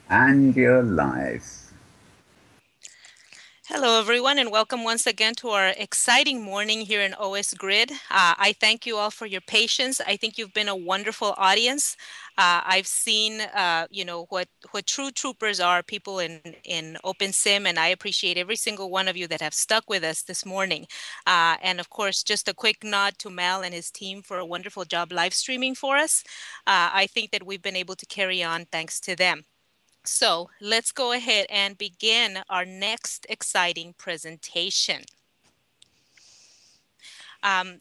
And you're live. Hello, everyone, and welcome once again to our exciting morning here in OS Grid. I thank you all for your patience. I think you've been a wonderful audience. I've seen, what true troopers are, people in OpenSim, and I appreciate every single one of you that have stuck with us this morning. And of course, just a quick nod to Mel and his team for a wonderful job live streaming for us. I think that we've been able to carry on thanks to them. So let's go ahead and begin our next exciting presentation.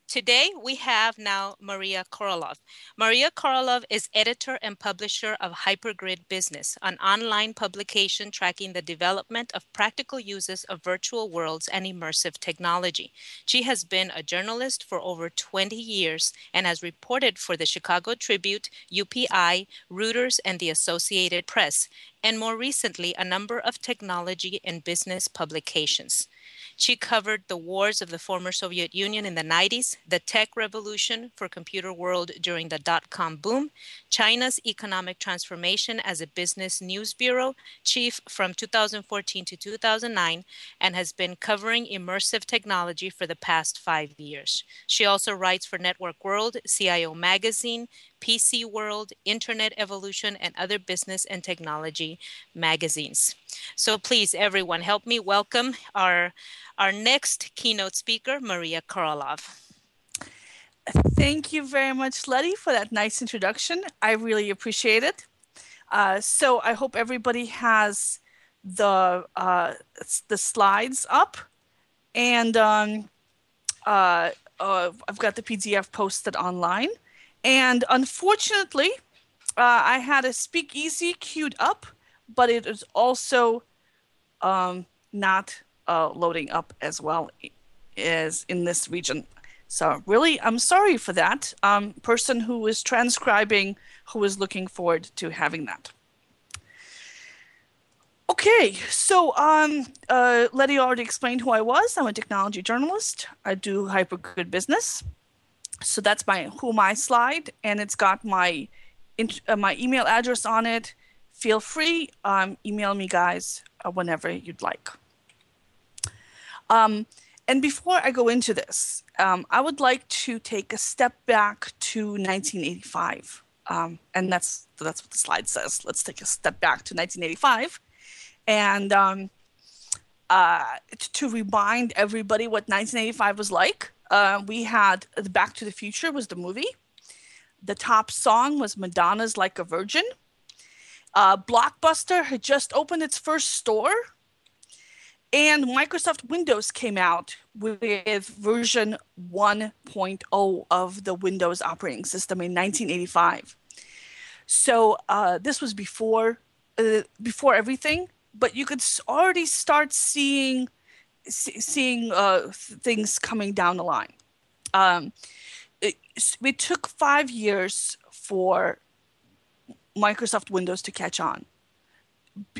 Today we have now Maria Korolov. Maria Korolov is editor and publisher of Hypergrid Business, an online publication tracking the development of practical uses of virtual worlds and immersive technology. She has been a journalist for over 20 years and has reported for the Chicago Tribune, UPI, Reuters, and the Associated Press, and more recently, a number of technology and business publications. She covered the wars of the former Soviet Union in the 90s, the tech revolution for computer world during the dot-com boom, China's economic transformation as a business news bureau chief from 2014 to 2009, and has been covering immersive technology for the past 5 years. She also writes for Network World, CIO Magazine, PC World, Internet Evolution, and other business and technology magazines. So please, everyone, help me welcome our next keynote speaker, Maria Korolov. Thank you very much, Letty, for that nice introduction. I really appreciate it. So I hope everybody has the slides up, and I've got the PDF posted online. And unfortunately, I had a speakeasy queued up, but it is also not loading up as well as in this region. So really, I'm sorry for that. Person who is transcribing, who is looking forward to having that. Okay, so Letty already explained who I was. I'm a technology journalist. I do Hypergrid Business. So that's my Who Am I slide, and it's got my email address on it. Feel free, email me, guys, whenever you'd like. And before I go into this, I would like to take a step back to 1985. And that's what the slide says. Let's take a step back to 1985. And to remind everybody what 1985 was like, we had Back to the Future was the movie. The top song was Madonna's Like a Virgin. Blockbuster had just opened its first store. And Microsoft Windows came out with version 1.0 of the Windows operating system in 1985. So this was before everything, but you could already start seeing things coming down the line. It took 5 years for Microsoft Windows to catch on.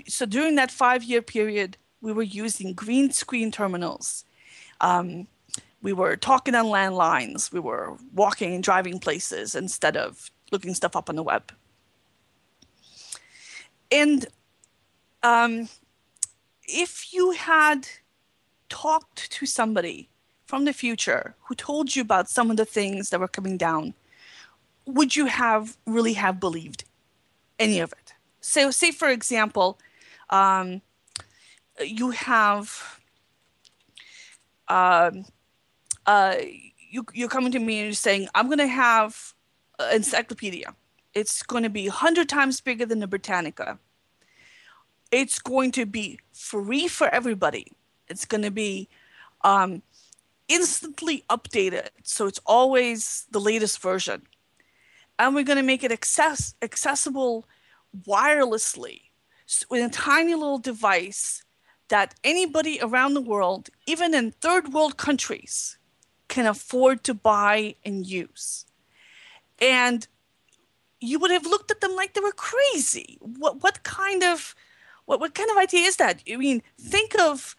So during that 5-year period, we were using green screen terminals. We were talking on landlines. We were walking and driving places instead of looking stuff up on the web. And if you had talked to somebody from the future who told you about some of the things that were coming down, would you really have believed any of it? So say, for example, you have you're coming to me and you're saying, I'm going to have an encyclopedia. It's going to be 100 times bigger than the Britannica. It's going to be free for everybody. It's going to be instantly updated, so it's always the latest version. And we're going to make it accessible wirelessly with a tiny little device that anybody around the world, even in third world countries, can afford to buy and use. And you would have looked at them like they were crazy. What kind of idea is that? I mean, think of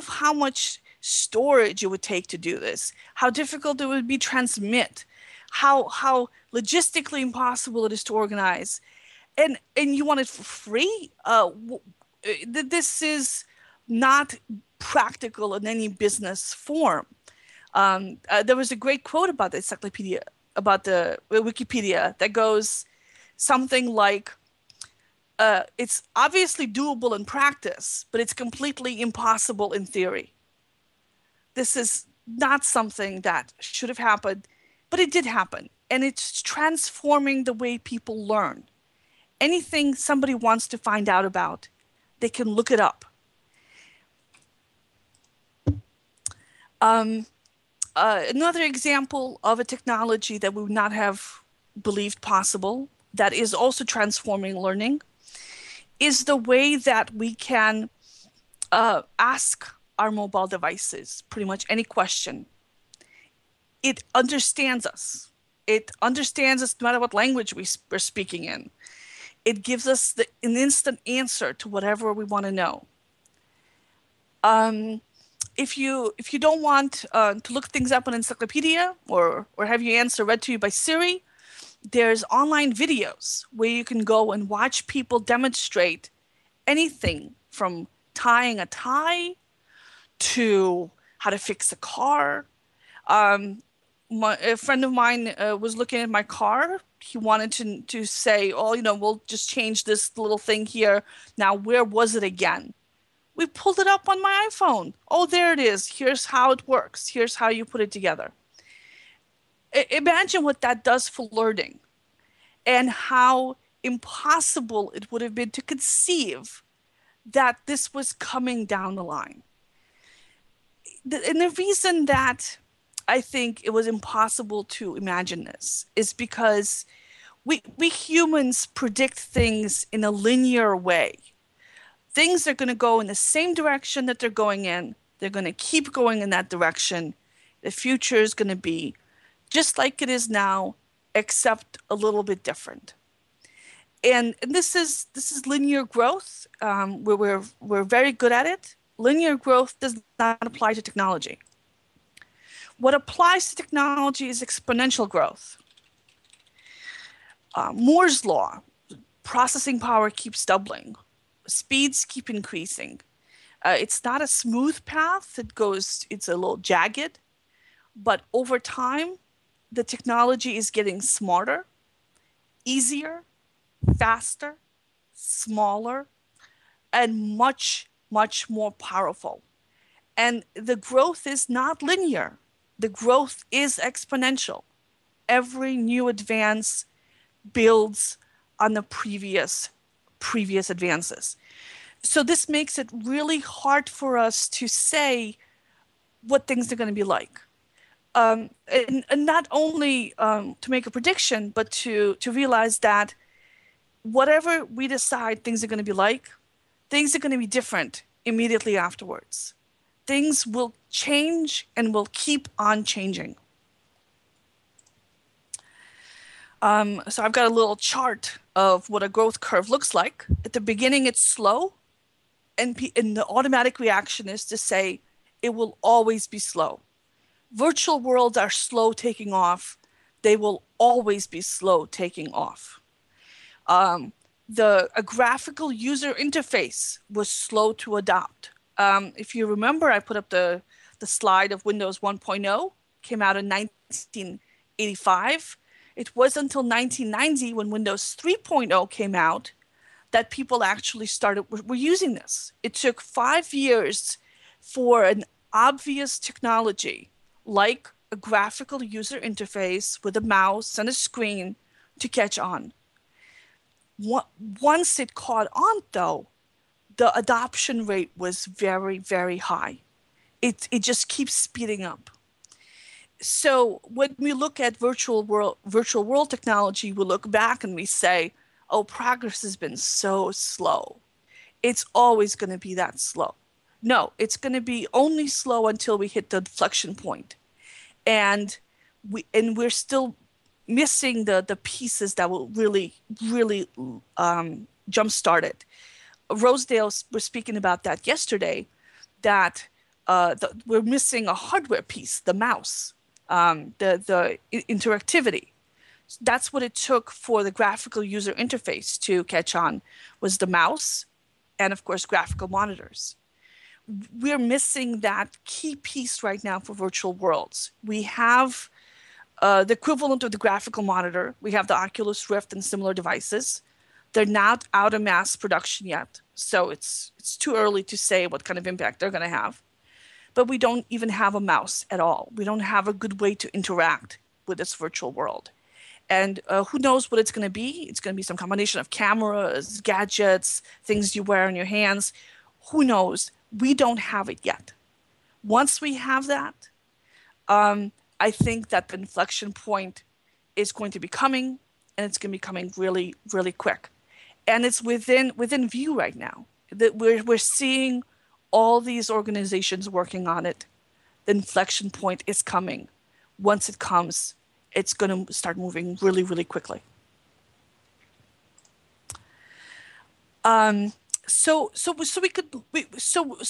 how much storage it would take to do this, how difficult it would be to transmit, how logistically impossible it is to organize. and you want it for free? This is not practical in any business form. There was a great quote about the encyclopedia, about the Wikipedia, that goes something like, it's obviously doable in practice, but it's completely impossible in theory. This is not something that should have happened, but it did happen. And it's transforming the way people learn. Anything somebody wants to find out about, they can look it up. Another example of a technology that we would not have believed possible that is also transforming learning is the way that we can ask our mobile devices pretty much any question. It understands us. It understands us no matter what language we're speaking in. It gives us an instant answer to whatever we want to know. If you don't want to look things up on encyclopedia or have your answer read to you by Siri, there's online videos where you can go and watch people demonstrate anything from tying a tie to how to fix a car. A friend of mine was looking at my car. He wanted to say, oh, we'll just change this little thing here. Now, where was it again? We pulled it up on my iPhone. Oh, there it is. Here's how it works. Here's how you put it together. Imagine what that does for learning and how impossible it would have been to conceive that this was coming down the line. And the reason that I think it was impossible to imagine this is because we humans predict things in a linear way. Things are going to go in the same direction that they're going in. They're going to keep going in that direction. The future is going to be just like it is now, except a little bit different. And this is linear growth. We're very good at it. Linear growth does not apply to technology. What applies to technology is exponential growth. Moore's law, processing power keeps doubling. Speeds keep increasing. It's not a smooth path. It's a little jagged. But over time, the technology is getting smarter, easier, faster, smaller, and much, much more powerful. And the growth is not linear. The growth is exponential. Every new advance builds on the previous advances. So this makes it really hard for us to say what things are going to be like. And not only to make a prediction, but to realize that whatever we decide things are going to be like, things are going to be different immediately afterwards. Things will change and will keep on changing. So I've got a little chart of what a growth curve looks like. At the beginning, it's slow, and the automatic reaction is to say it will always be slow. Virtual worlds are slow taking off. They will always be slow taking off. A graphical user interface was slow to adopt. If you remember, I put up the slide of Windows 1.0, came out in 1985. It was until 1990 when Windows 3.0 came out that people actually were using this. It took 5 years for an obvious technology like a graphical user interface with a mouse and a screen to catch on. Once it caught on, though, the adoption rate was very, very high. It just keeps speeding up. So when we look at virtual world technology, we look back and we say, oh, progress has been so slow. It's always going to be that slow. No, it's going to be only slow until we hit the inflection point. And we're still missing the pieces that will really, really jumpstart it. Rosedale was speaking about that yesterday, that we're missing a hardware piece, the mouse, the interactivity. That's what it took for the graphical user interface to catch on, was the mouse and, of course, graphical monitors. We're missing that key piece right now for virtual worlds. We have the equivalent of the graphical monitor. We have the Oculus Rift and similar devices. They're not out of mass production yet, so it's too early to say what kind of impact they're going to have. But we don't even have a mouse at all. We don't have a good way to interact with this virtual world. And who knows what it's going to be? It's going to be some combination of cameras, gadgets, things you wear in your hands. Who knows? We don't have it yet. Once we have that, I think that the inflection point is going to be coming, and it's going to be coming really, really quick. And it's within view right now. That we're seeing all these organizations working on it. The inflection point is coming. Once it comes, it's going to start moving really, really quickly. So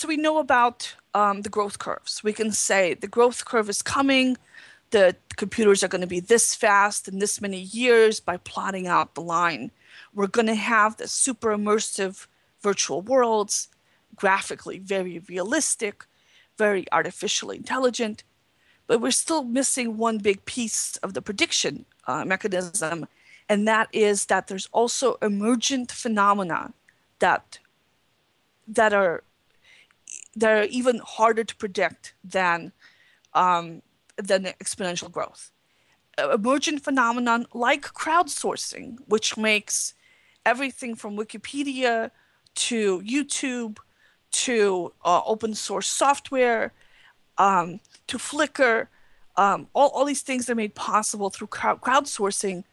we know about the growth curves. We can say the growth curve is coming. The computers are going to be this fast in this many years by plotting out the line. We're going to have the super immersive virtual worlds, graphically very realistic, very artificially intelligent. But we're still missing one big piece of the prediction mechanism, and that is that there's also emergent phenomena that are even harder to predict than exponential growth. Emergent phenomenon like crowdsourcing, which makes everything from Wikipedia to YouTube to open source software to Flickr, all these things are made possible through crowdsourcing.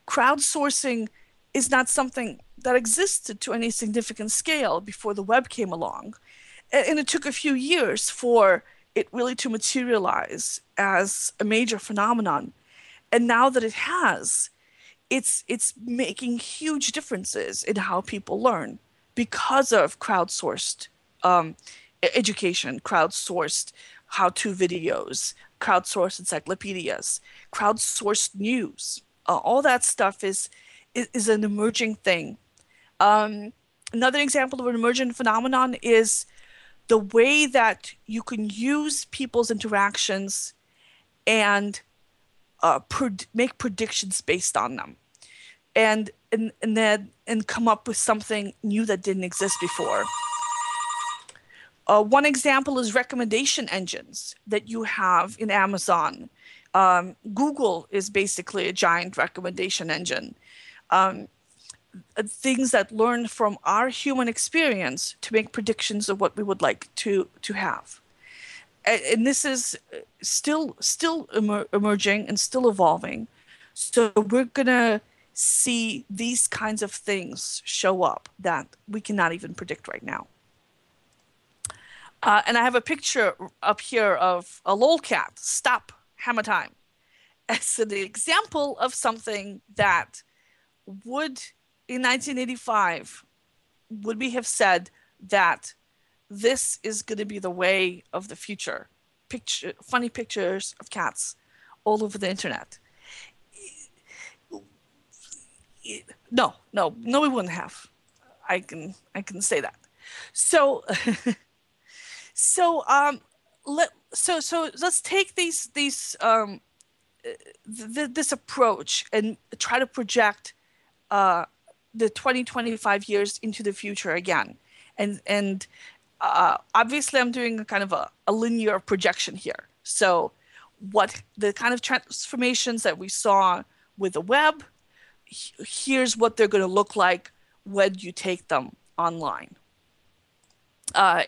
Crowdsourcing is not something that existed to any significant scale before the web came along. And it took a few years for it really to materialize as a major phenomenon. And now that it has, it's making huge differences in how people learn because of crowdsourced education, crowdsourced how-to videos, crowdsourced encyclopedias, crowdsourced news. All that stuff is an emerging thing. Another example of an emergent phenomenon is the way that you can use people's interactions and make predictions based on them, and come up with something new that didn't exist before. One example is recommendation engines that you have in Amazon. Google is basically a giant recommendation engine. Things that learn from our human experience to make predictions of what we would like to have. And this is still emerging and still evolving. So we're going to see these kinds of things show up that we cannot even predict right now. And I have a picture up here of a lolcat, stop, hammer time. As an example of something that would, in 1985, would we have said that this is going to be the way of the future? Funny pictures of cats all over the internet. No, we wouldn't have. I can say that. So, let's take this approach and try to project the 20-25 years into the future again, and obviously I'm doing a kind of a linear projection here. So what the kind of transformations that we saw with the web, here's what they're going to look like when you take them online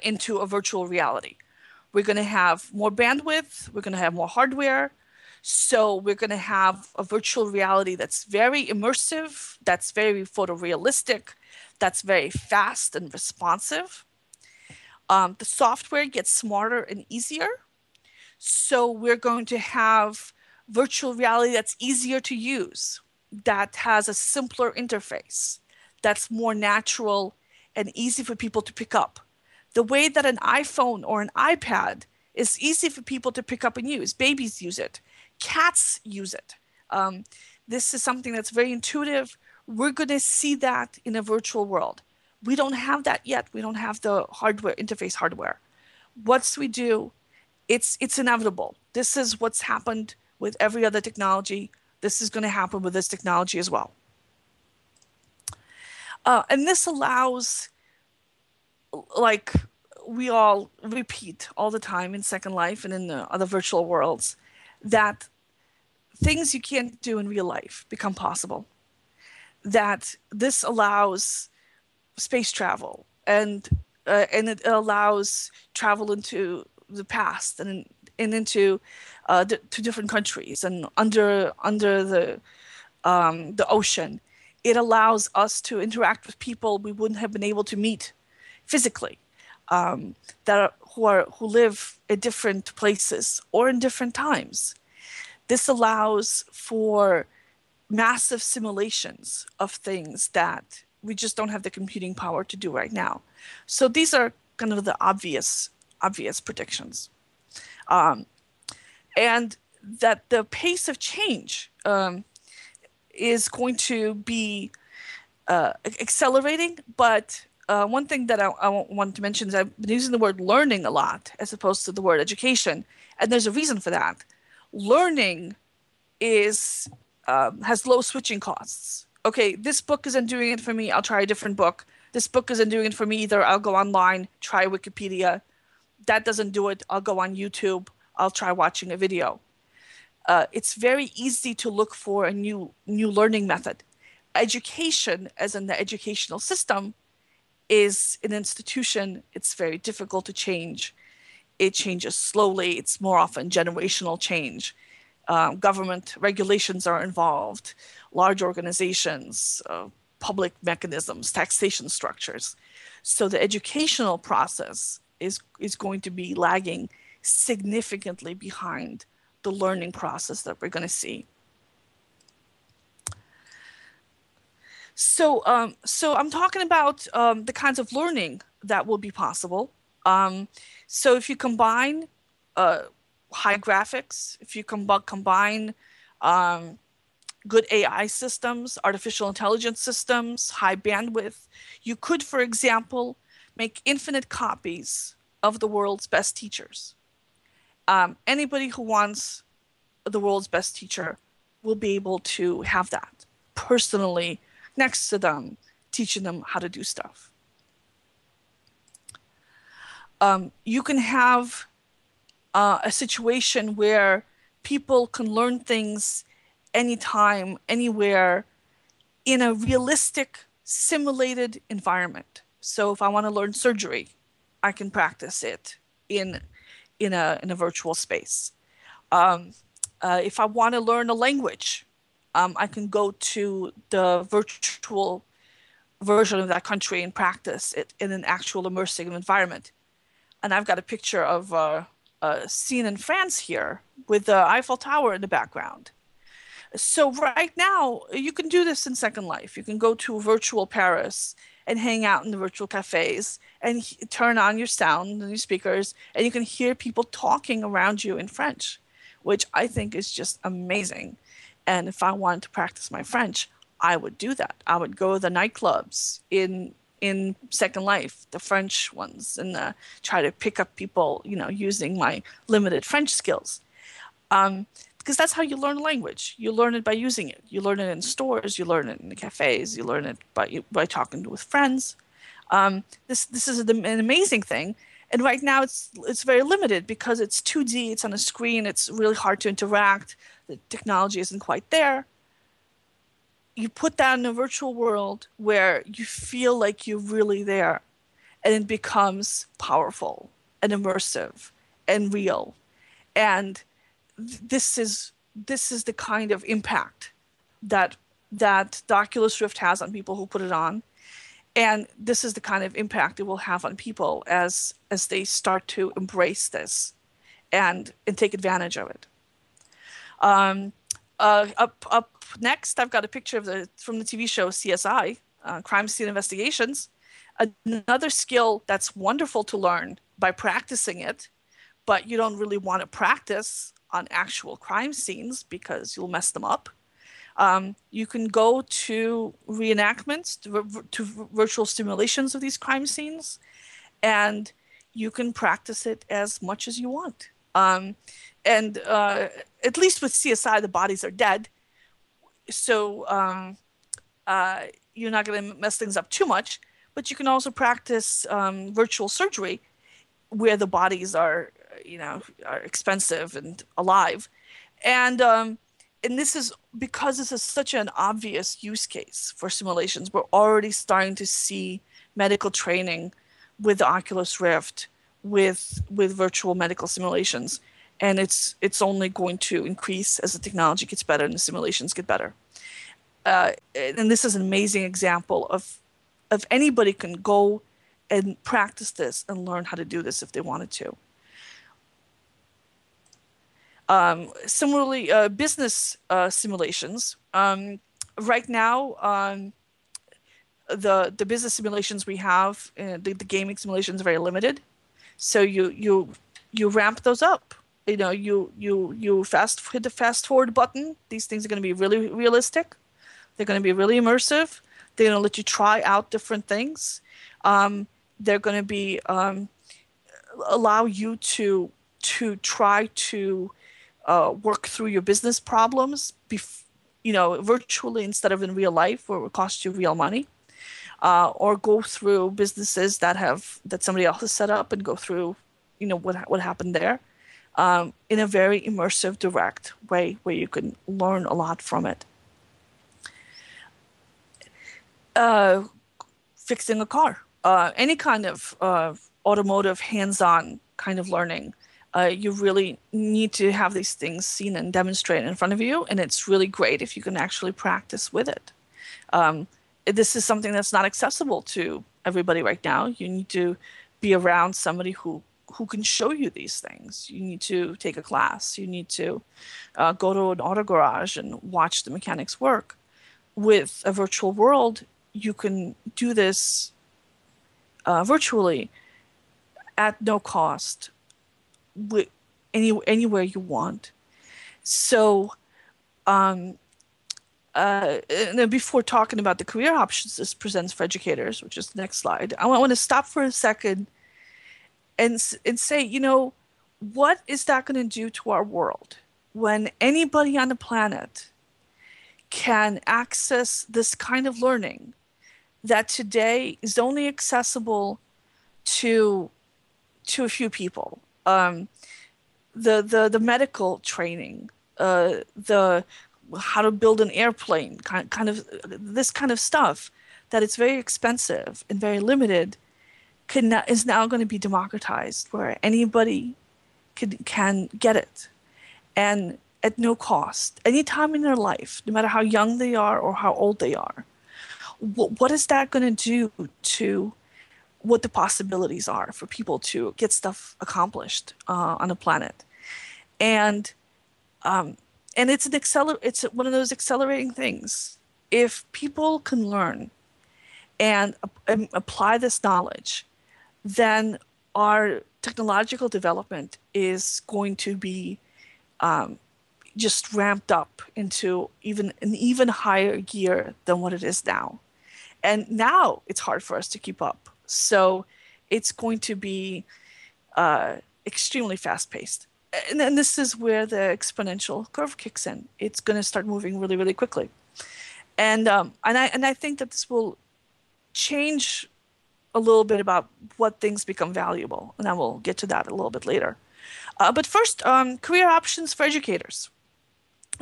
into a virtual reality. We're going to have more bandwidth, we're going to have more hardware, so we're going to have a virtual reality that's very immersive, that's very photorealistic, that's very fast and responsive. The software gets smarter and easier. So we're going to have virtual reality that's easier to use, that has a simpler interface, that's more natural and easy for people to pick up. The way that an iPhone or an iPad is easy for people to pick up and use. Babies use it. Cats use it. This is something that's very intuitive. We're going to see that in a virtual world. We don't have that yet. We don't have the hardware, interface hardware. Once we do, it's inevitable. This is what's happened with every other technology. This is going to happen with this technology as well. And this allows, like we all repeat all the time in Second Life and in the other virtual worlds, that things you can't do in real life become possible. That this allows space travel, and it allows travel into the past and into to different countries and under the ocean. It allows us to interact with people we wouldn't have been able to meet physically, who live at different places or in different times. This allows for massive simulations of things that we just don't have the computing power to do right now. So these are kind of the obvious predictions. And that the pace of change is going to be accelerating. But one thing that I want to mention is I've been using the word learning a lot as opposed to the word education. And there's a reason for that. Learning has low switching costs. Okay, this book isn't doing it for me. I'll try a different book. This book isn't doing it for me either. I'll go online, try Wikipedia. That doesn't do it. I'll go on YouTube. I'll try watching a video. It's very easy to look for a new learning method. Education, as in the educational system, is an institution. It's very difficult to change. It changes slowly. It's more often generational change. Government regulations are involved, large organizations, public mechanisms, taxation structures. So the educational process is going to be lagging significantly behind the learning process that we're going to see. So I'm talking about the kinds of learning that will be possible. So if you combine high graphics, if you combine good AI systems, artificial intelligence systems, high bandwidth, you could, for example, make infinite copies of the world's best teachers. Anybody who wants the world's best teacher will be able to have that personally next to them, teaching them how to do stuff. You can have a situation where people can learn things anytime, anywhere, in a realistic, simulated environment. So if I want to learn surgery, I can practice it in a virtual space. If I want to learn a language, I can go to the virtual version of that country and practice it in an actual immersive environment. And I've got a picture of a scene in France here with the Eiffel Tower in the background. So right now, you can do this in Second Life. You can go to virtual Paris and hang out in the virtual cafes and turn on your sound and your speakers, and you can hear people talking around you in French, which I think is just amazing. And if I wanted to practice my French, I would do that. I would go to the nightclubs in Second Life, the French ones, and try to pick up people, using my limited French skills. Because that's how you learn a language. You learn it by using it. You learn it in stores. You learn it in the cafes. You learn it by talking with friends. This is an amazing thing. And right now it's very limited because it's 2D. It's on a screen. It's really hard to interact. The technology isn't quite there. You put that in a virtual world where you feel like you're really there, and it becomes powerful and immersive and real. And this is the kind of impact that the Oculus Rift has on people who put it on. And this is the kind of impact it will have on people as they start to embrace this and take advantage of it. Up next, I've got a picture from the TV show CSI, Crime Scene Investigations. Another skill that's wonderful to learn by practicing it, but you don't really want to practice on actual crime scenes because you'll mess them up. You can go to reenactments, to virtual simulations of these crime scenes, and you can practice it as much as you want. And at least with CSI, the bodies are dead, so you're not going to mess things up too much. But you can also practice virtual surgery, where the bodies are, are expensive and alive, and this is because this is such an obvious use case for simulations. We're already starting to see medical training with the Oculus Rift, with virtual medical simulations, and it's only going to increase as the technology gets better and the simulations get better. And this is an amazing example of anybody can go and practice this and learn how to do this if they wanted to. Similarly, business simulations. Right now, the business simulations we have, the gaming simulations are very limited. So you ramp those up. You hit the fast forward button. These things are going to be really realistic. They're going to be really immersive. They're going to let you try out different things. They're going to be allow you to try to work through your business problems, virtually instead of in real life, where it would cost you real money, or go through businesses that somebody else has set up and go through, what happened there, in a very immersive, direct way where you can learn a lot from it. Fixing a car, any kind of automotive hands-on kind of learning. You really need to have these things seen and demonstrated in front of you, and it's really great if you can actually practice with it. This is something that's not accessible to everybody right now. You need to be around somebody who can show you these things. You need to take a class. You need to go to an auto garage and watch the mechanics work. With a virtual world, you can do this virtually at no cost, anywhere you want. So and then before talking about the career options this presents for educators, which is the next slide, I want to stop for a second and say, what is that going to do to our world when anybody on the planet can access this kind of learning that today is only accessible to a few people? The medical training, the how to build an airplane, kind of this kind of stuff that it's very expensive and very limited, is now going to be democratized, where anybody can get it, and at no cost, anytime in their life, no matter how young they are or how old they are. What is that going to do to what the possibilities are for people to get stuff accomplished on the planet? And it's one of those accelerating things. If people can learn and apply this knowledge, then our technological development is going to be just ramped up into an even higher gear than what it is now. And now it's hard for us to keep up. So it's going to be extremely fast-paced. And then this is where the exponential curve kicks in. It's going to start moving really, really quickly. And I think that this will change a little bit about what things become valuable. And I will get to that a little bit later. But first, career options for educators.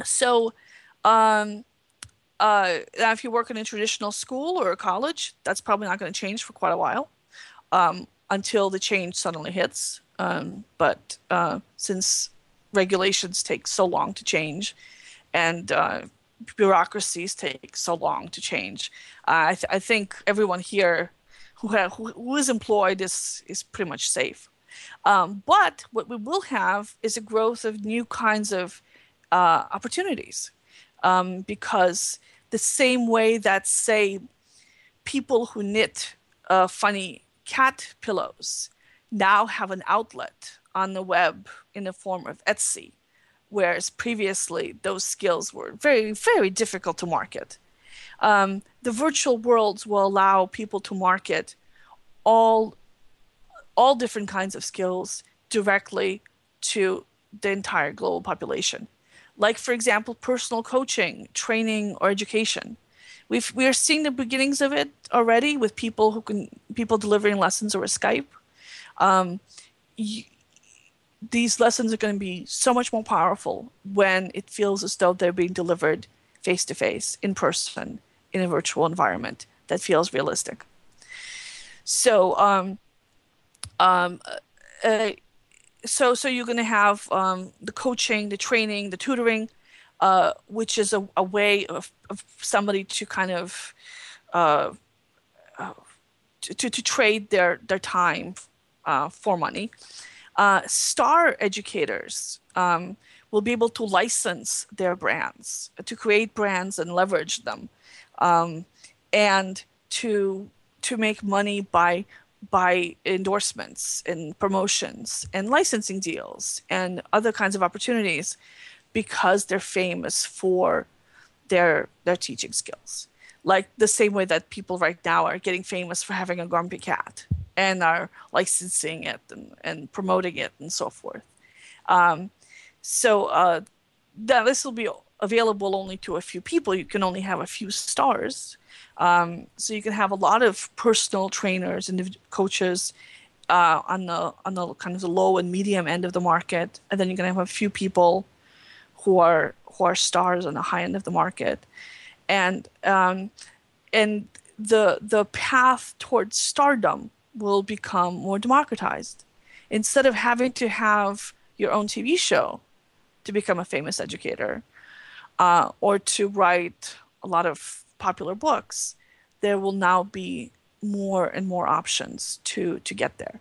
So if you work in a traditional school or a college, that's probably not going to change for quite a while, until the change suddenly hits. But since regulations take so long to change, and bureaucracies take so long to change, I think everyone here who is employed is pretty much safe. But what we will have is a growth of new kinds of opportunities, because the same way that, say, people who knit funny cat pillows now have an outlet on the web in the form of Etsy, whereas previously those skills were very, very difficult to market. The virtual worlds will allow people to market all different kinds of skills directly to the entire global population. Like, for example, personal coaching, training, or education. We are seeing the beginnings of it already with people delivering lessons over Skype. These lessons are going to be so much more powerful when it feels as though they're being delivered face to face, in person, in a virtual environment that feels realistic. So, so you're going to have the coaching, the training, the tutoring, which is a way of somebody to kind of to trade their time for money. Star educators will be able to license their brands, to create brands and leverage them, and to make money by endorsements and promotions and licensing deals and other kinds of opportunities, because they're famous for their teaching skills. Like the same way that people right now are getting famous for having a grumpy cat and are licensing it and promoting it and so forth. So this will be available only to a few people. You can only have a few stars. So you can have a lot of personal trainers and coaches on the kind of the low and medium end of the market, and then you're going to have a few people who are stars on the high end of the market, and the path towards stardom will become more democratized. Instead of having to have your own TV show to become a famous educator, or to write a lot of popular books, there will now be more and more options to get there,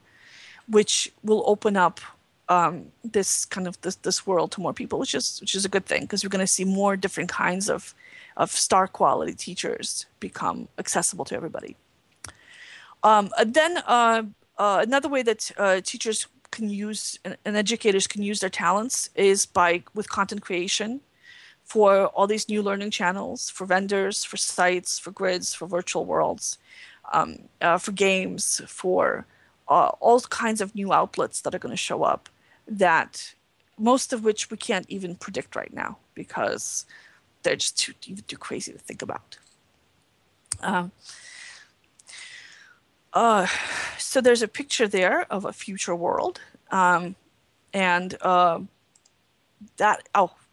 which will open up this kind of this world to more people, which is a good thing, because we're going to see more different kinds of star quality teachers become accessible to everybody. Then another way that teachers can use and educators can use their talents is with content creation for all these new learning channels, for vendors, for sites, for grids, for virtual worlds, for games, for all kinds of new outlets that are going to show up, that most of which we can't even predict right now because they're just too crazy to think about. So there's a picture there of a future world, and the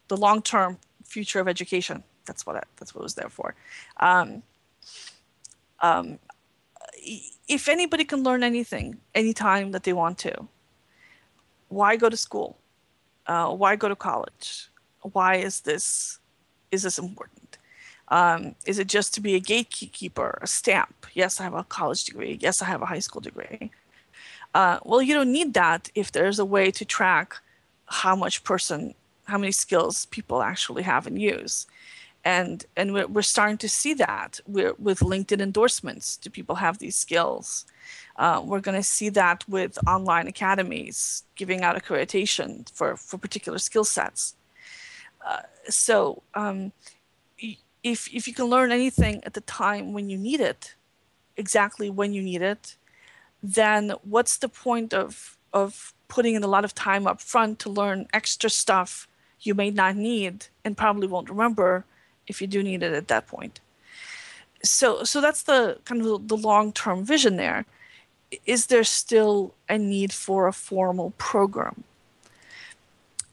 long-term future of education. That's what it was there for. If anybody can learn anything anytime that they want to, why go to school? Why go to college? Why is this important? Is it just to be a gatekeeper, a stamp? Yes, I have a college degree. Yes, I have a high school degree. Well, you don't need that if there's a way to track how many skills people actually have and use. And we're starting to see that with LinkedIn endorsements. Do people have these skills? We're going to see that with online academies giving out accreditation for particular skill sets. So if you can learn anything at the time when you need it, exactly when you need it, then what's the point of putting in a lot of time up front to learn extra stuff you may not need and probably won't remember if you do need it at that point? So that's the kind of the long-term vision there. Is there still a need for a formal program?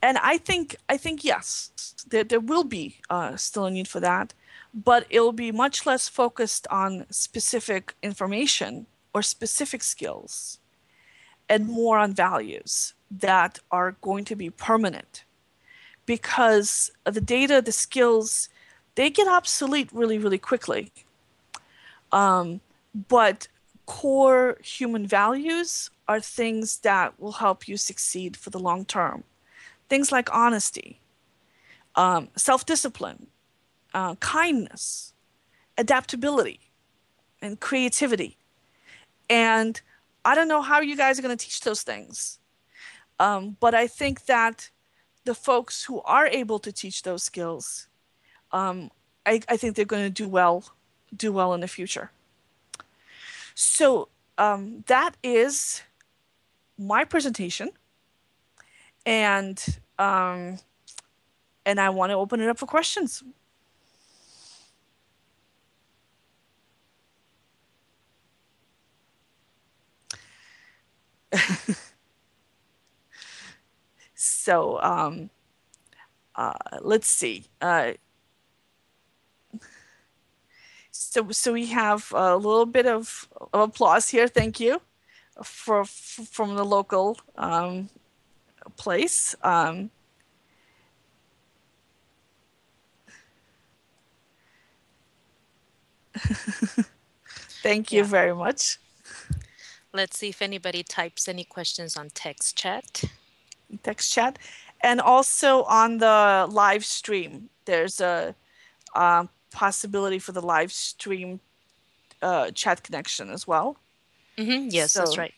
And I think yes, there will be still a need for that, but it will be much less focused on specific information or specific skills, and more on values that are going to be permanent. Because the data, the skills, they get obsolete really, really quickly. But core human values are things that will help you succeed for the long term. Things like honesty, self-discipline, kindness, adaptability, and creativity. And I don't know how you guys are going to teach those things. But I think that the folks who are able to teach those skills, I think they're going to do well in the future. So that is my presentation, and I want to open it up for questions. So let's see. So we have a little bit of applause here. Thank you from the local place. Thank you very much. Let's see if anybody types any questions on text chat. Text chat. And also on the live stream, there's a possibility for the live stream chat connection as well. Yes, that's right.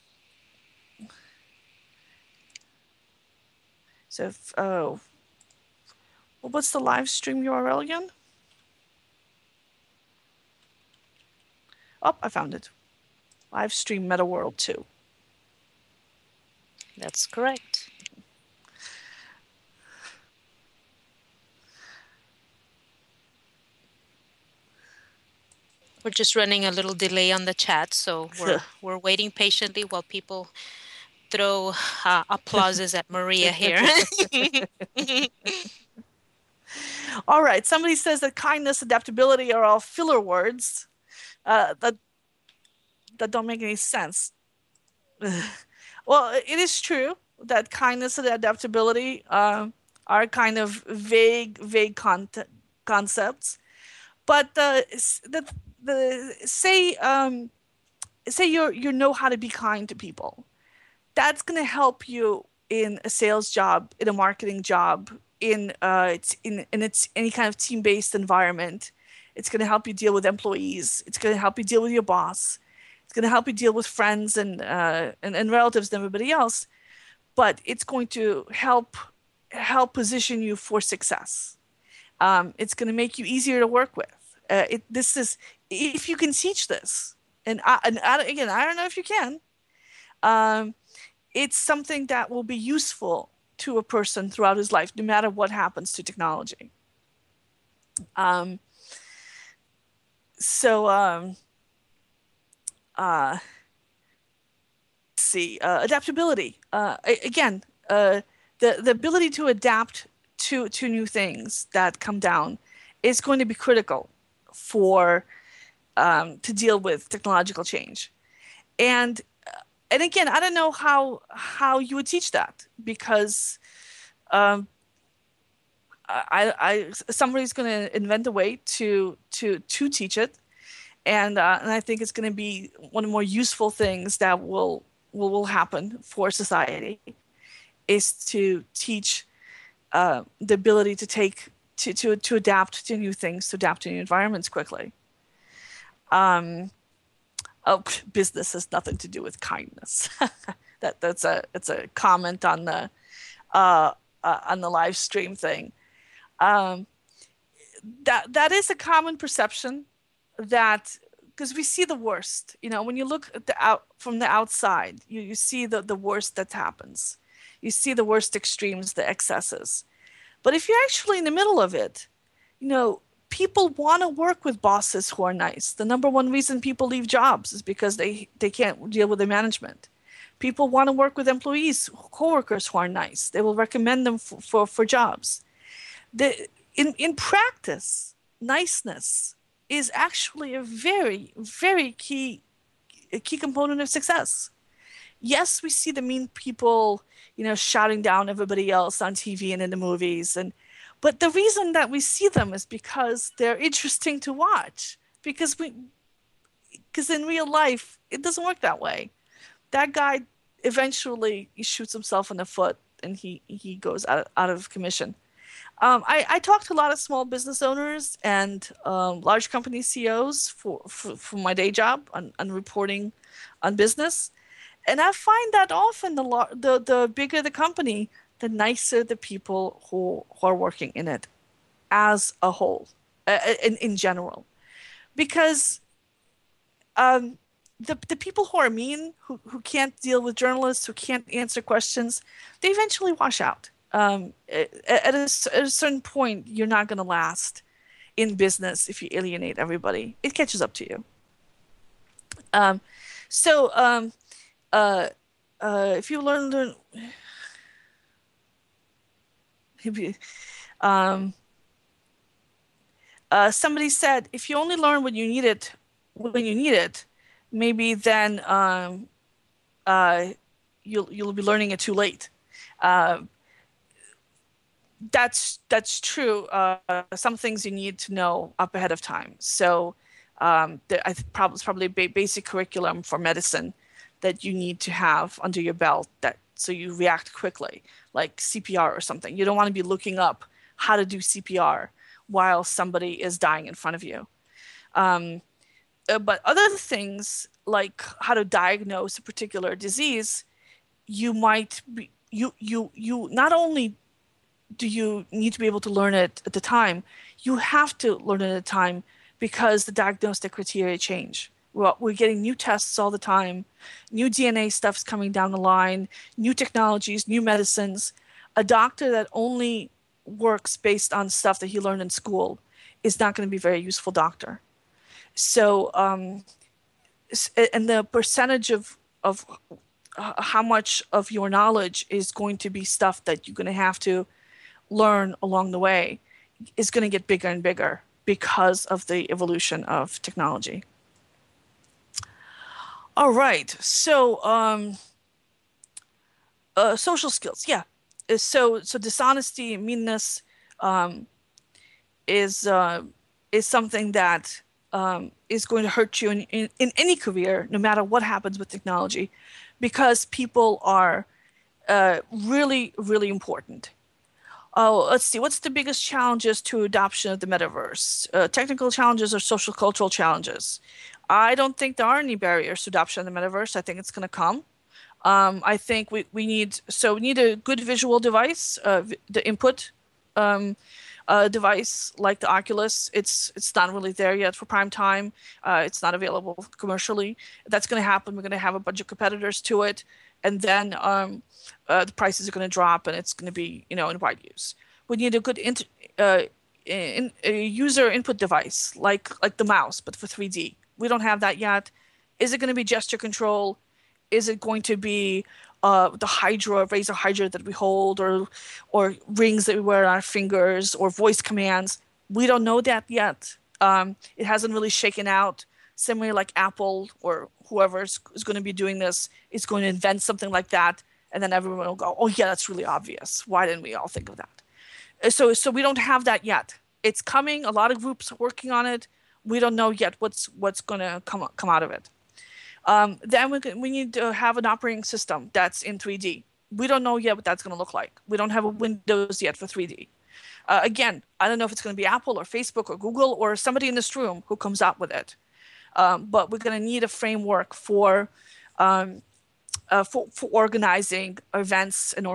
So well, what's the live stream URL again? Oh, I found it. Live stream Meta World 2. That's correct. We're just running a little delay on the chat, so we're waiting patiently while people throw applauses at Maria here. All right. Somebody says that kindness, adaptability are all filler words that don't make any sense. Well, it is true that kindness and adaptability are kind of vague concepts. But say you know how to be kind to people. That's going to help you in a sales job, in a marketing job, in it's any kind of team-based environment. It's going to help you deal with employees. It's going to help you deal with your boss. It's going to help you deal with friends and relatives and everybody else. But it's going to help position you for success. It's going to make you easier to work with. This is, if you can teach this, and again, I don't know if you can. It's something that will be useful to a person throughout his life, no matter what happens to technology. Let's see, adaptability. Again, the ability to adapt to new things that come down is going to be critical for to deal with technological change. And again, I don't know how you would teach that, because somebody's going to invent a way to teach it, and I think it's going to be one of the more useful things that will happen for society, is to teach the ability to adapt to new things, to adapt to new environments quickly. Business has nothing to do with kindness. It's a comment on the live stream thing. That is a common perception, that because we see the worst. When you look at from the outside, you see the worst that happens. You see the worst extremes, the excesses. But if you're actually in the middle of it, people want to work with bosses who are nice. The number one reason people leave jobs is because they can't deal with the management. People want to work with employees, coworkers who are nice. They will recommend them for jobs. In practice, niceness is actually a very, very key component of success. Yes, we see the mean people, shouting down everybody else on TV and in the movies, but the reason that we see them is because they're interesting to watch. Because in real life, it doesn't work that way. That guy eventually shoots himself in the foot, and he goes out of commission. I talk to a lot of small business owners and large company CEOs for my day job on reporting on business. And I find that often the bigger the company, the nicer the people who are working in it as a whole, in general. Because the people who are mean, who can't deal with journalists, who can't answer questions, they eventually wash out. At a certain point, you're not going to last in business if you alienate everybody. It catches up to you. Um, so if you learn maybe, somebody said, if you only learn when you need it, maybe then you'll be learning it too late. That's true. Some things you need to know up ahead of time. So it's probably basic curriculum for medicine that you need to have under your belt, that so you react quickly, like CPR or something. You don't want to be looking up how to do CPR while somebody is dying in front of you. But other things like how to diagnose a particular disease, you not only do you need to be able to learn it at the time, you have to learn it at the time because the diagnostic criteria change. Well, we're getting new tests all the time, new DNA stuff's coming down the line, new technologies, new medicines. A doctor that only works based on stuff that he learned in school is not going to be a very useful doctor. So, and the percentage of how much of your knowledge is going to be stuff that you're going to have to learn along the way is going to get bigger and bigger because of the evolution of technology. All right, so social skills, yeah. So dishonesty, meanness, is something that is going to hurt you in any career, no matter what happens with technology, because people are really, really important. Oh, let's see. What's the biggest challenges to adoption of the metaverse? Technical challenges or social cultural challenges? I don't think there are any barriers to adoption of the metaverse. I think it's going to come. I think we need a good visual device, the input device like the Oculus. It's not really there yet for prime time. It's not available commercially. That's going to happen. We're going to have a bunch of competitors to it, and then the prices are going to drop, and it's going to be in wide use. We need a good user input device like the mouse, but for 3D. We don't have that yet. Is it going to be gesture control? Is it going to be the razor hydra that we hold, or rings that we wear on our fingers, or voice commands? We don't know that yet. It hasn't really shaken out. Similarly, like Apple or whoever is going to be doing this is going to invent something like that, and then everyone will go, "Oh yeah, that's really obvious. Why didn't we all think of that?" So we don't have that yet. It's coming. A lot of groups are working on it. We don't know yet what's going to come out of it. Then we need to have an operating system that's in 3D. We don't know yet what that's going to look like. We don't have a Windows yet for 3D. Again, I don't know if it's going to be Apple or Facebook or Google or somebody in this room who comes up with it. But we're going to need a framework for organizing events and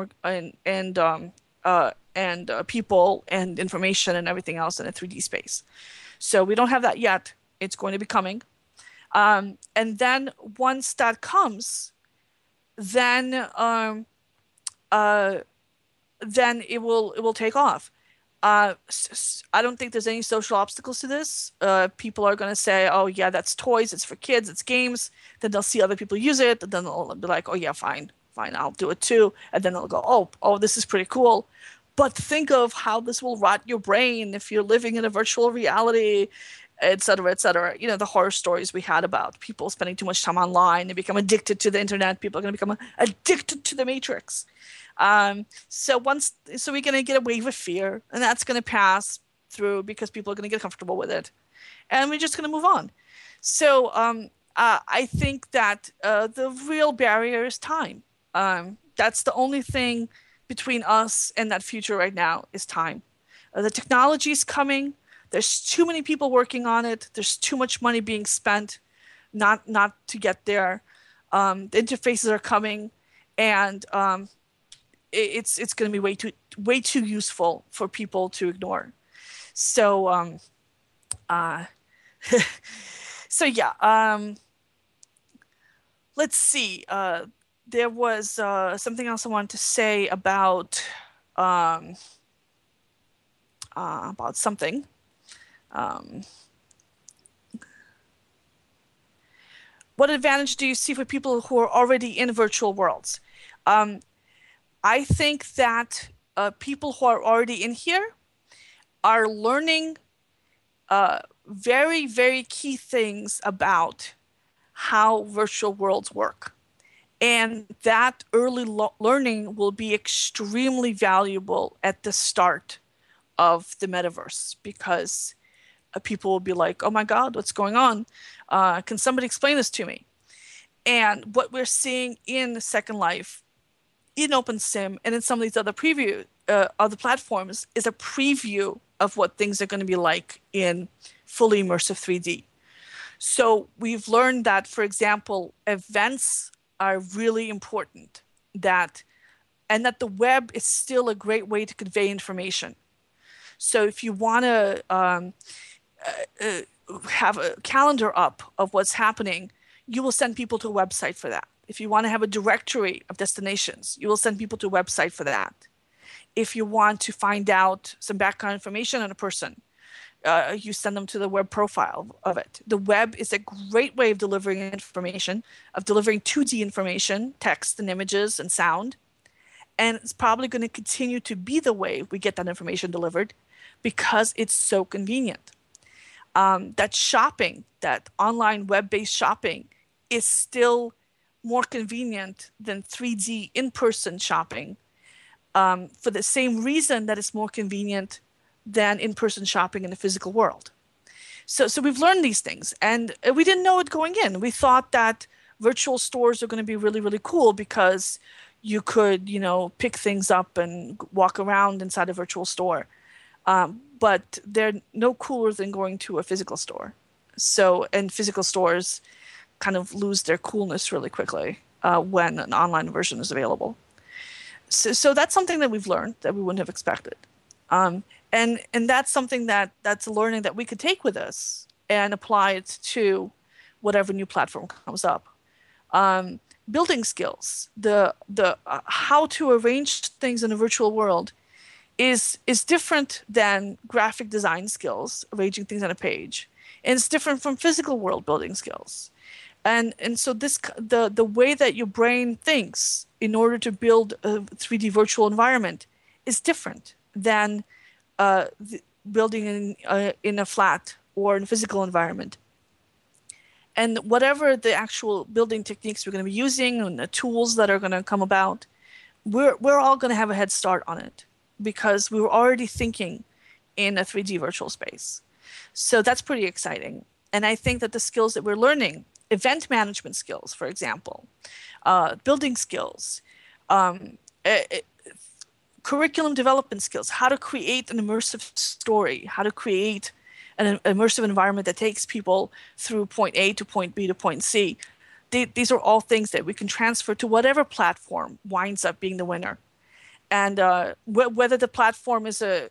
people and information and everything else in a 3D space. So we don't have that yet. It's going to be coming. And then once that comes, then it will take off. I don't think there's any social obstacles to this. People are going to say, "Oh yeah, that's toys. It's for kids. It's games." Then they'll see other people use it, and then they'll be like, "Oh yeah, fine, I'll do it too." And then they'll go, "Oh, this is pretty cool." But think of how this will rot your brain if you're living in a virtual reality, et cetera, et cetera. The horror stories we had about people spending too much time online. They become addicted to the internet. People are going to become addicted to the Matrix. So we're going to get a wave of fear, and that's going to pass through because people are going to get comfortable with it, and we're just going to move on. So I think that the real barrier is time. That's the only thing between us and that future right now is time. The technology is coming. There's too many people working on it. There's too much money being spent not to get there. The interfaces are coming, and it's going to be way too useful for people to ignore. So so yeah, let's see. There was something else I wanted to say about something. What advantage do you see for people who are already in virtual worlds? I think that people who are already in here are learning very, very key things about how virtual worlds work. And that early learning will be extremely valuable at the start of the metaverse, because people will be like, oh my God, what's going on? Can somebody explain this to me? And what we're seeing in Second Life, in OpenSim, and in some of these other other platforms is a preview of what things are going to be like in fully immersive 3D. So we've learned that, for example, events are really important, and that the web is still a great way to convey information. So if you want to have a calendar up of what's happening, you will send people to a website for that. If you want to have a directory of destinations, you will send people to a website for that. If you want to find out some background information on a person, you send them to the web profile of it. The web is a great way of delivering information, of delivering 2D information, text and images and sound. And it's probably going to continue to be the way we get that information delivered, because it's so convenient. That shopping, that online web-based shopping, is still more convenient than 3D in-person shopping, for the same reason that it's more convenient than in-person shopping in the physical world. So we've learned these things, and we didn't know it going in. We thought that virtual stores are going to be really, really cool because you could, pick things up and walk around inside a virtual store. But they're no cooler than going to a physical store. And physical stores kind of lose their coolness really quickly when an online version is available. So that's something that we've learned that we wouldn't have expected. And that's something that's a learning that we could take with us and apply it to whatever new platform comes up. Building skills, the how to arrange things in a virtual world is different than graphic design skills, arranging things on a page. And it's different from physical world building skills. And so the way that your brain thinks in order to build a 3D virtual environment is different than building in a flat or in a physical environment. And whatever the actual building techniques we're going to be using and the tools that are going to come about, we're all going to have a head start on it, because we were already thinking in a 3D virtual space. So that's pretty exciting. And I think that the skills that we're learning, event management skills, for example, building skills, curriculum development skills, how to create an immersive story, how to create an immersive environment that takes people through point A to point B to point C. These are all things that we can transfer to whatever platform winds up being the winner. And whether the platform is a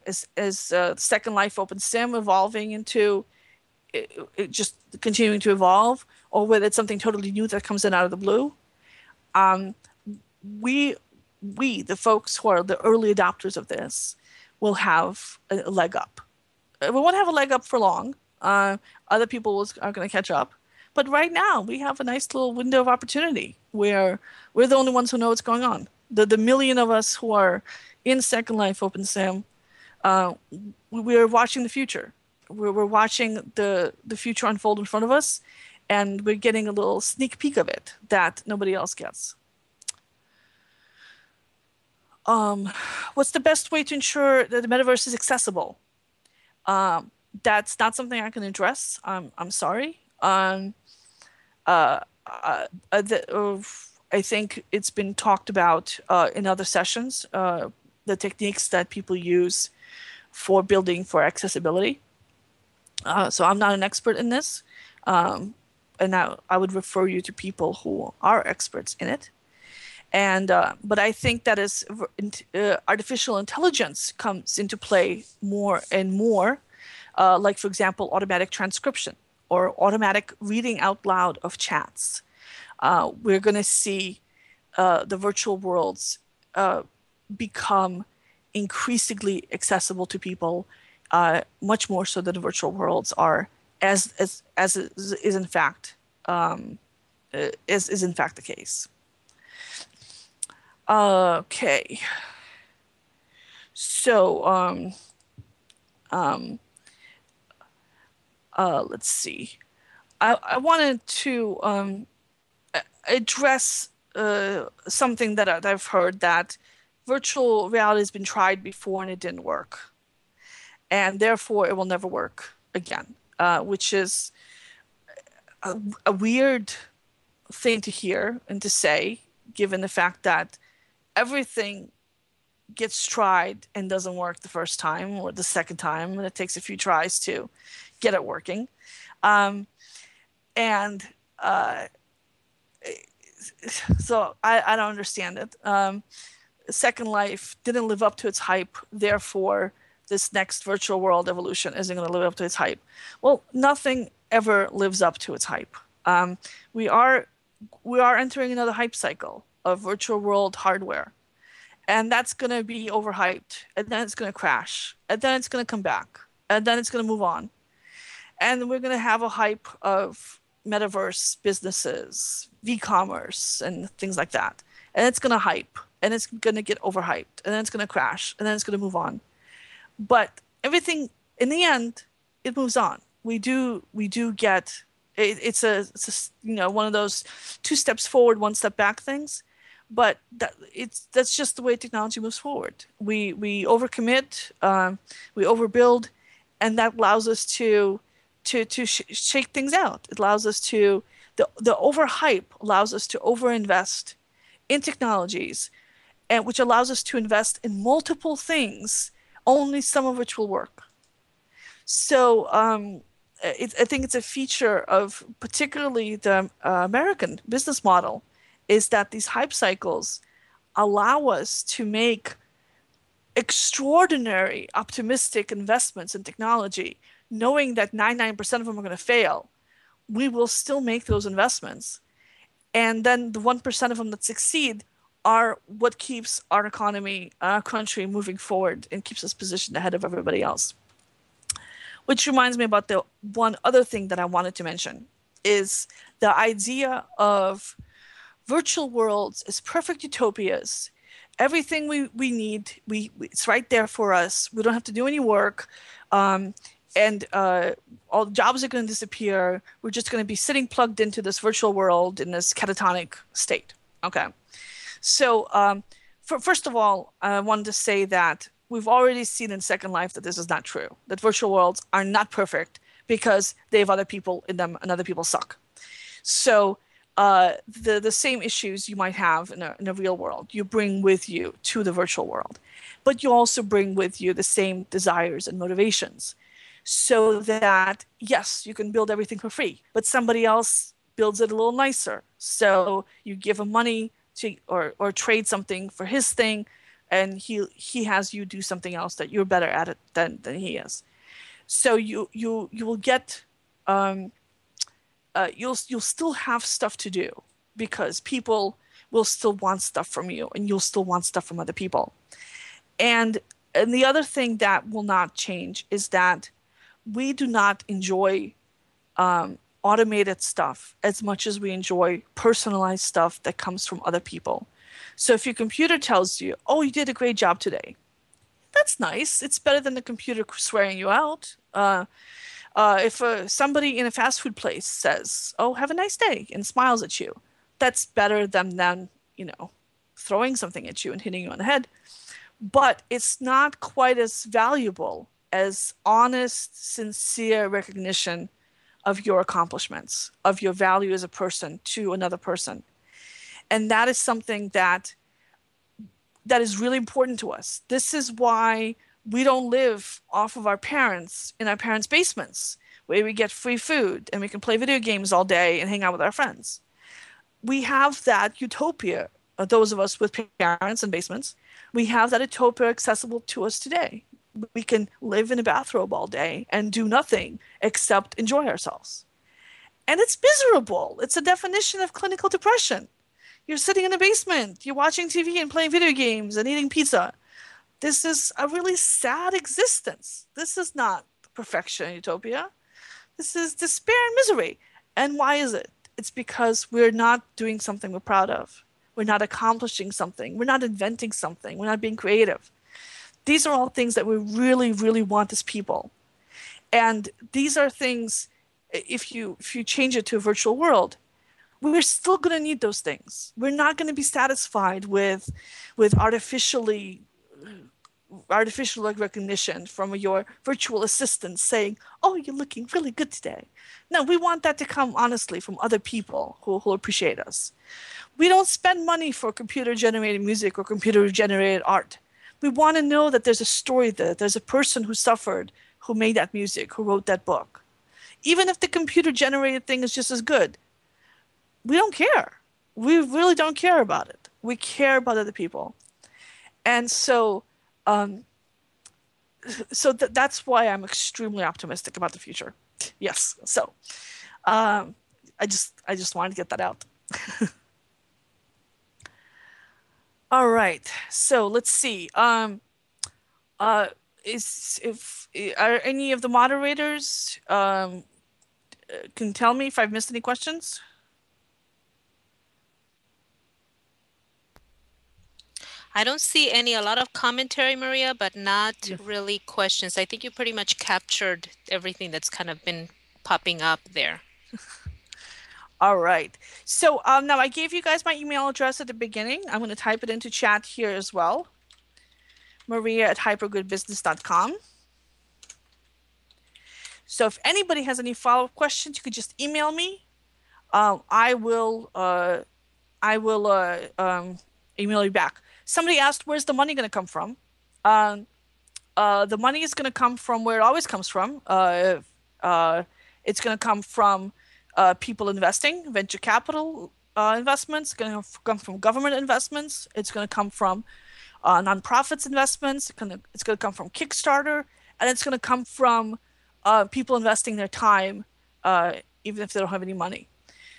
Second Life OpenSim evolving into it just continuing to evolve, or whether it's something totally new that comes in out of the blue, we the folks who are the early adopters of this will have a leg up. We won't have a leg up for long. Other people are going to catch up. But right now, we have a nice little window of opportunity where we're the only ones who know what's going on. The million of us who are in Second Life OpenSim, we're watching the future. We're watching the future unfold in front of us, and we're getting a little sneak peek of it that nobody else gets. What's the best way to ensure that the metaverse is accessible? That's not something I can address. I'm sorry. I think it's been talked about in other sessions, the techniques that people use for building for accessibility. So I'm not an expert in this, and I would refer you to people who are experts in it. And but I think that as artificial intelligence comes into play more and more, like for example, automatic transcription or automatic reading out loud of chats, we're going to see the virtual worlds become increasingly accessible to people, much more so than the virtual worlds are, as is in fact is in fact the case. Okay. So let's see. I wanted to address something that I've heard, that virtual reality has been tried before and it didn't work, and therefore it will never work again, which is a weird thing to hear and to say, given the fact that everything gets tried and doesn't work the first time or the second time, and it takes a few tries to get it working. And so I don't understand it. Second Life didn't live up to its hype, therefore this next virtual world evolution isn't going to live up to its hype. Well, nothing ever lives up to its hype. We are entering another hype cycle of virtual world hardware, and that's going to be overhyped, and then it's going to crash, and then it's going to come back, and then it's going to move on, and we're going to have a hype of metaverse businesses, v-commerce, and things like that, and it's going to hype, and it's going to get overhyped, and then it's going to crash, and then it's going to move on. But everything in the end, it moves on. We do get it's a one of those 2 steps forward, 1 step back things. But that's just the way technology moves forward. We overcommit, we overbuild, and that allows us to shake things out. It allows us to the overhype allows us to overinvest in technologies, and which allows us to invest in multiple things, only some of which will work. So I think it's a feature of particularly the American business model, is that these hype cycles allow us to make extraordinary optimistic investments in technology, knowing that 99% of them are going to fail. We will still make those investments. And then the 1% of them that succeed are what keeps our economy, our country moving forward and keeps us positioned ahead of everybody else. Which reminds me about the one other thing that I wanted to mention, is the idea of virtual worlds as perfect utopias. Everything we need, it's right there for us. We don't have to do any work. And all the jobs are going to disappear. We're just going to be sitting plugged into this virtual world in this catatonic state. Okay. So first of all, I wanted to say that we've already seen in Second Life that this is not true, that virtual worlds are not perfect because they have other people in them and other people suck. So the same issues you might have in a real world, you bring with you to the virtual world. But you also bring with you the same desires and motivations. So that, yes, you can build everything for free, but somebody else builds it a little nicer. So you give him money to, or trade something for his thing, and he has you do something else that you're better at it than he is. So you will get you'll still have stuff to do, because people will still want stuff from you, and you'll still want stuff from other people. And the other thing that will not change is that we do not enjoy automated stuff as much as we enjoy personalized stuff that comes from other people. So if your computer tells you, "Oh, you did a great job today," that's nice. It's better than the computer swearing you out. If somebody in a fast food place says, "Oh, have a nice day," and smiles at you, that's better than throwing something at you and hitting you on the head. But it's not quite as valuable as honest, sincere recognition of your accomplishments, of your value as a person to another person. And that is something that is really important to us. This is why we don't live off of our parents in our parents' basements, where we get free food and we can play video games all day and hang out with our friends. We have that utopia those of us with parents and basements, we have that utopia accessible to us today. We can live in a bathrobe all day and do nothing except enjoy ourselves. And it's miserable. It's a definition of clinical depression. You're sitting in a basement, you're watching TV and playing video games and eating pizza. This is a really sad existence. This is not perfection and utopia. This is despair and misery. And why is it? It's because we're not doing something we're proud of. We're not accomplishing something. We're not inventing something. We're not being creative. These are all things that we really, really want as people. And these are things, if you change it to a virtual world, we're still going to need those things. We're not going to be satisfied with artificial recognition from your virtual assistant saying, "Oh, you're looking really good today." No, we want that to come honestly from other people who appreciate us. We don't spend money for computer-generated music or computer-generated art. We want to know that there's a story there. There's a person who suffered, who made that music, who wrote that book. Even if the computer-generated thing is just as good, we don't care. We really don't care about it. We care about other people. And so that's why I'm extremely optimistic about the future. Yes. So I just wanted to get that out. All right. So let's see. Are any of the moderators can tell me if I've missed any questions? I don't see a lot of commentary, Maria, but not really questions. I think you pretty much captured everything that's kind of been popping up there. All right. So now I gave you guys my email address at the beginning. I'm going to type it into chat here as well. Maria@hypergridbusiness.com. So if anybody has any follow-up questions, you could just email me. I will email you back. Somebody asked, where's the money going to come from? The money is going to come from where it always comes from. It's going to come from people investing, venture capital investments. It's going to come from government investments. It's going to come from nonprofits investments. It's going to come from Kickstarter, and it's going to come from people investing their time, even if they don't have any money.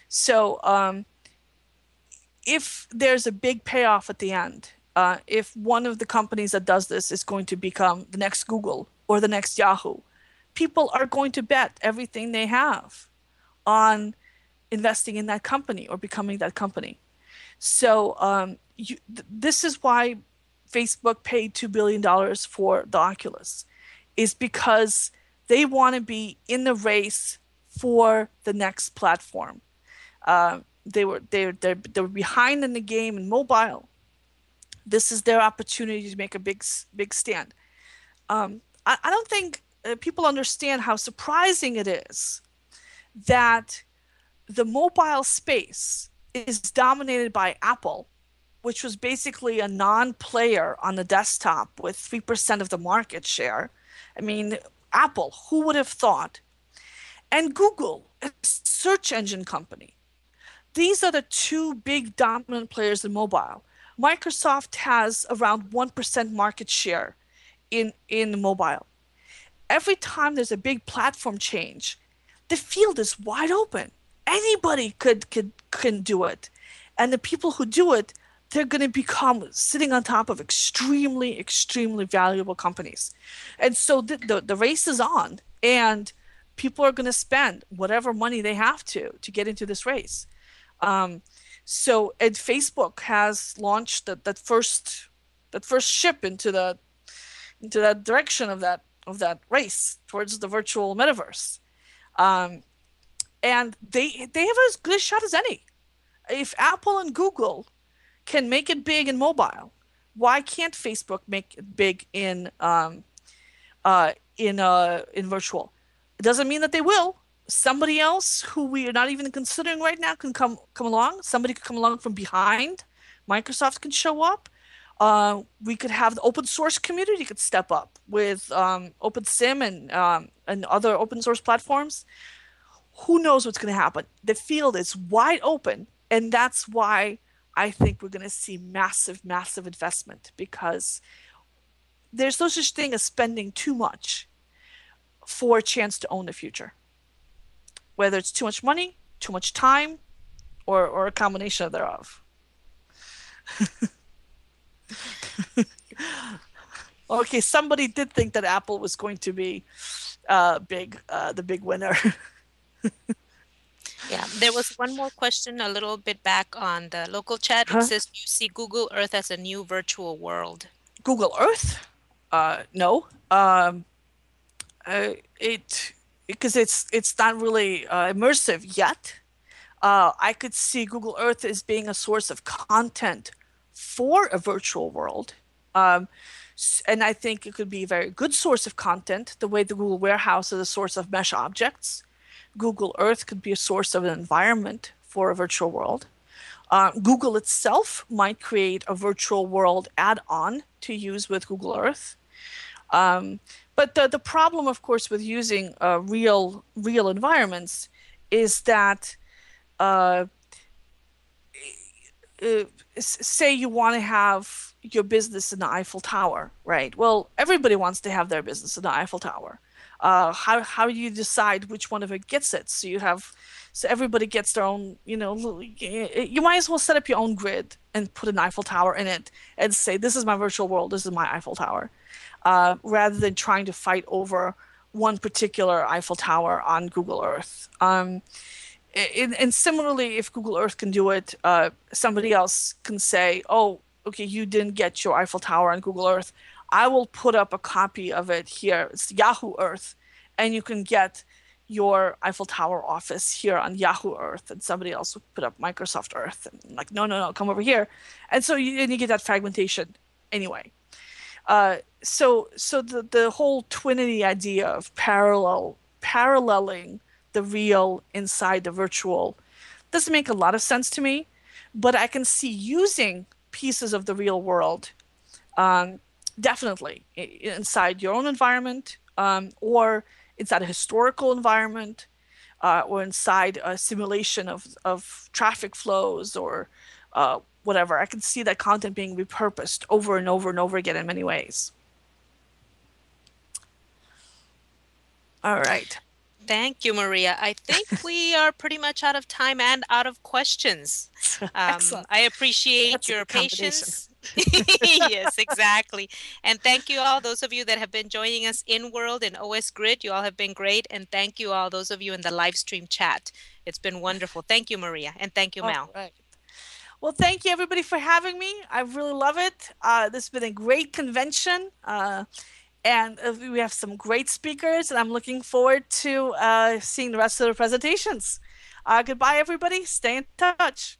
So if there's a big payoff at the end, if one of the companies that does this is going to become the next Google or the next Yahoo, people are going to bet everything they have on investing in that company or becoming that company. So this is why Facebook paid $2 billion for the Oculus, is because they want to be in the race for the next platform. They were behind in the game in mobile. This is their opportunity to make a big stand. I don't think people understand how surprising it is that the mobile space is dominated by Apple, which was basically a non-player on the desktop with 3% of the market share. I mean, Apple, who would have thought? And Google, a search engine company. These are the two big dominant players in mobile. Microsoft has around 1% market share in mobile. Every time there's a big platform change, the field is wide open. Anybody can do it. And the people who do it, they're going to become sitting on top of extremely, extremely valuable companies. And so the race is on, and people are going to spend whatever money they have to get into this race. So, and Facebook has launched that first ship into that direction of that race towards the virtual metaverse. And they have as good a shot as any. If Apple and Google can make it big in mobile, why can't Facebook make it big in virtual? It doesn't mean that they will. Somebody else who we are not even considering right now can come along. Somebody could come along from behind. Microsoft can show up. We could have the open source community could step up with OpenSim and other open source platforms. Who knows what's going to happen? The field is wide open, and that's why I think we're going to see massive, massive investment because there's no such thing as spending too much for a chance to own the future. Whether it's too much money, too much time, or a combination thereof. Okay, somebody did think that Apple was going to be the big winner. Yeah, there was one more question a little bit back on the local chat. It Huh? says, "Do you see Google Earth as a new virtual world?" Google Earth? No. It because it's not really immersive yet. I could see Google Earth as being a source of content for a virtual world. Um, and I think it could be a very good source of content, the way the Google Warehouse is a source of mesh objects. Google Earth could be a source of an environment for a virtual world. Google itself might create a virtual world add-on to use with Google Earth. But the problem, of course, with using real environments is that uh, say you want to have your business in the Eiffel Tower, right? Well, everybody wants to have their business in the Eiffel Tower. How do you decide which one of it gets it? So everybody gets their own, you might as well set up your own grid and put an Eiffel Tower in it and say, this is my virtual world, this is my Eiffel Tower, rather than trying to fight over one particular Eiffel Tower on Google Earth. And similarly, if Google Earth can do it, somebody else can say, oh, okay, you didn't get your Eiffel Tower on Google Earth. I will put up a copy of it here. It's Yahoo Earth, and you can get your Eiffel Tower office here on Yahoo Earth. And somebody else would put up Microsoft Earth, and like, no, come over here. And so you get that fragmentation anyway. So the whole twinity idea of paralleling the real inside the virtual doesn't make a lot of sense to me, but I can see using pieces of the real world definitely inside your own environment, or inside a historical environment, or inside a simulation of traffic flows, or whatever. I can see that content being repurposed over and over and over again in many ways. All right. Thank you, Maria. I think we are pretty much out of time and out of questions. Excellent. I appreciate That's a your good combination. patience. Yes, exactly. And thank you all, those of you that have been joining us in World and OS Grid. You all have been great. And thank you all, those of you in the live stream chat. It's been wonderful. Thank you, Maria. And thank you, Mel. All right. Well, thank you everybody for having me. I really love it. This has been a great convention. And we have some great speakers, and I'm looking forward to seeing the rest of the presentations. Goodbye, everybody. Stay in touch.